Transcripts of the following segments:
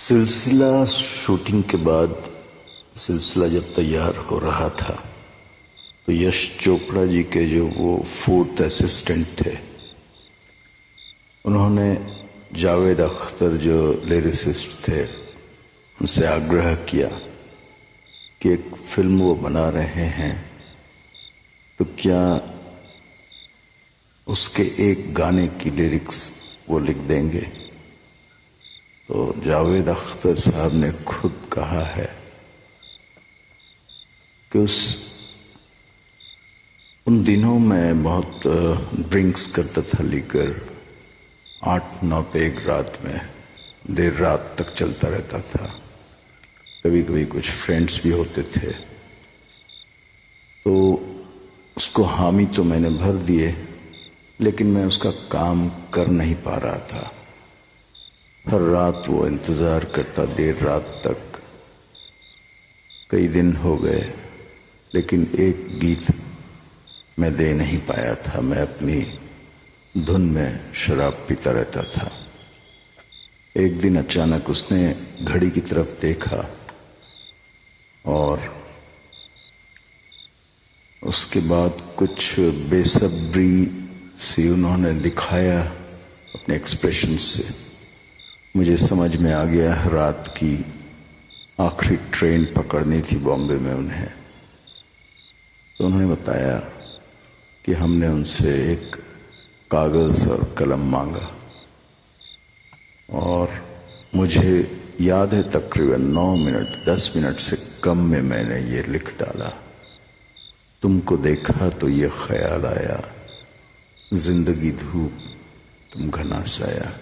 सिलसिला शूटिंग के बाद सिलसिला जब तैयार हो रहा था तो यश चोपड़ा जी के जो वो फूड असिस्टेंट थे उन्होंने जावेद अख्तर जो लिरिसिस्ट थे उनसे आग्रह किया कि एक फिल्म वो बना रहे हैं तो क्या उसके एक गाने की लिरिक्स वो लिख देंगे। तो जावेद अख्तर साहब ने खुद कहा है कि उन दिनों मैं बहुत ड्रिंक्स करता था, लीकर 8-9 पेग रात में देर रात तक चलता रहता था। कभी कभी कुछ फ्रेंड्स भी होते थे तो उसको हामी तो मैंने भर दिए, लेकिन मैं उसका काम कर नहीं पा रहा था। हर रात वो इंतज़ार करता देर रात तक। कई दिन हो गए लेकिन एक गीत मैं दे नहीं पाया था। मैं अपनी धुन में शराब पीता रहता था। एक दिन अचानक उसने घड़ी की तरफ देखा और उसके बाद कुछ बेसब्री सी उन्होंने दिखाया अपने एक्सप्रेशन से। मुझे समझ में आ गया रात की आखिरी ट्रेन पकड़नी थी बॉम्बे में उन्हें। तो उन्होंने बताया कि हमने उनसे एक कागज़ और कलम मांगा और मुझे याद है तकरीबन 9 मिनट 10 मिनट से कम में मैंने ये लिख डाला। तुमको देखा तो ये ख्याल आया, जिंदगी धूप तुम घना साया।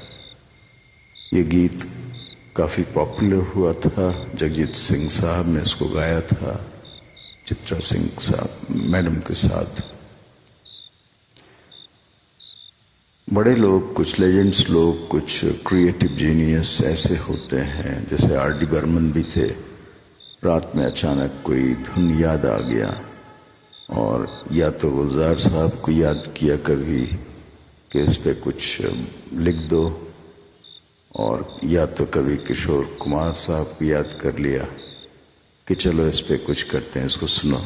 ये गीत काफ़ी पॉपुलर हुआ था। जगजीत सिंह साहब ने इसको गाया था चित्रा सिंह साहब मैडम के साथ। बड़े लोग, कुछ लेजेंड्स लोग, कुछ क्रिएटिव जीनियस ऐसे होते हैं, जैसे आर.डी. बर्मन भी थे। रात में अचानक कोई धुन याद आ गया और या तो गुलजार साहब को याद किया कभी कि इस पे कुछ लिख दो, और या तो कभी किशोर कुमार साहब को याद कर लिया कि चलो इस पे कुछ करते हैं, इसको सुनो।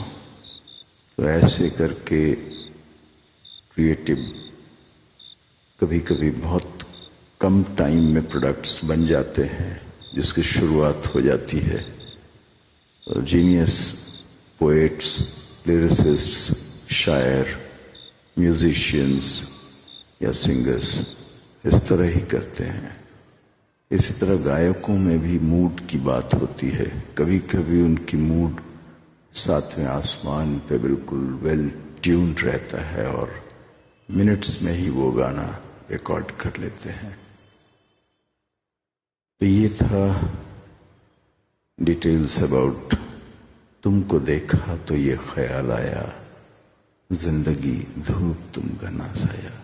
तो ऐसे करके क्रिएटिव कभी कभी बहुत कम टाइम में प्रोडक्ट्स बन जाते हैं जिसकी शुरुआत हो जाती है। तो जीनियस पोएट्स, लिरिसिस्ट्स, शायर, म्यूजिशियंस या सिंगर्स इस तरह ही करते हैं। इसी तरह गायकों में भी मूड की बात होती है। कभी कभी उनकी मूड सातवें आसमान पे बिल्कुल वेल ट्यून्ड रहता है और मिनट्स में ही वो गाना रिकॉर्ड कर लेते हैं। तो ये था डिटेल्स अबाउट तुमको देखा तो ये ख्याल आया, जिंदगी धूप तुम घना साया।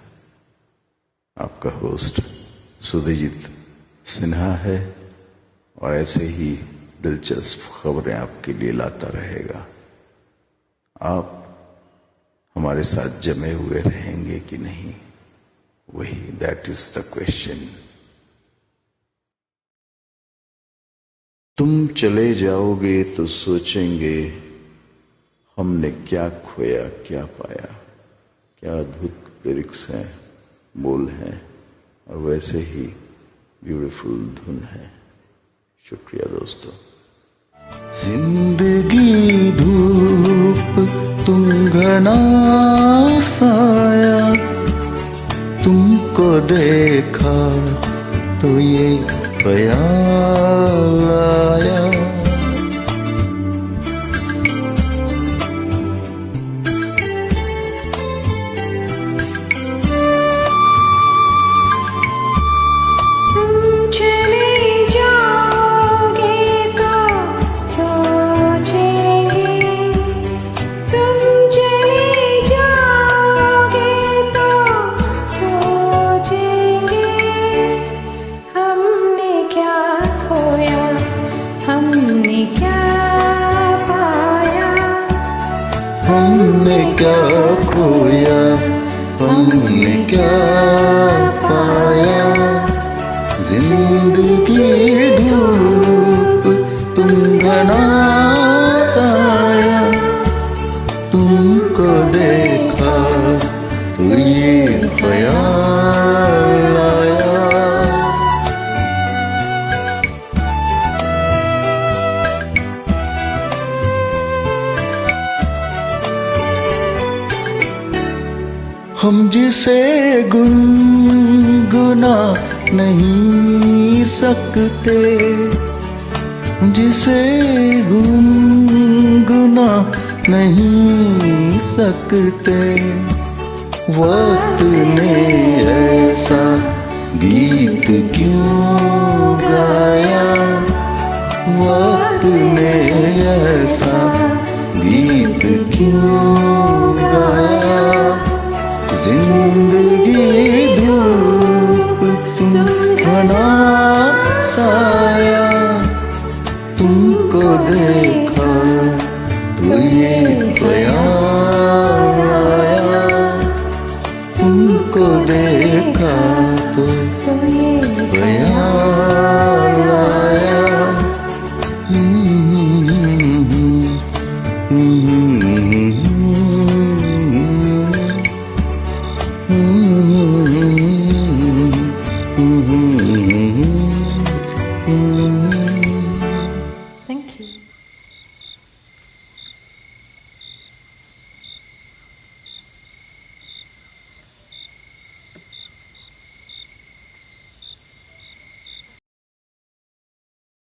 आपका होस्ट सुधीजीत सिन्हा है और ऐसे ही दिलचस्प खबरें आपके लिए लाता रहेगा। आप हमारे साथ जमे हुए रहेंगे कि नहीं, वही दैट इज द क्वेश्चन। तुम चले जाओगे तो सोचेंगे हमने क्या खोया क्या पाया। क्या अद्भुत लिरिक्स हैं, बोल हैं और वैसे ही ब्यूटीफुल धुन है। शुक्रिया दोस्तों। जिंदगी धूप तुम घना साया, तुमको देखा तो ये ख्याल आया। हमने क्या खोया, हमने क्या पाया, जिंदगी धूप नहीं सकते, जिसे गुनगुना नहीं सकते। वक्त ने ऐसा गीत क्यों गाया, वक्त ने ऐसा गीत क्यों गाया। जिंदगी धूप तुम घना साया, तुमको देखा तो ये ख्याल आया, तुमको देखा तो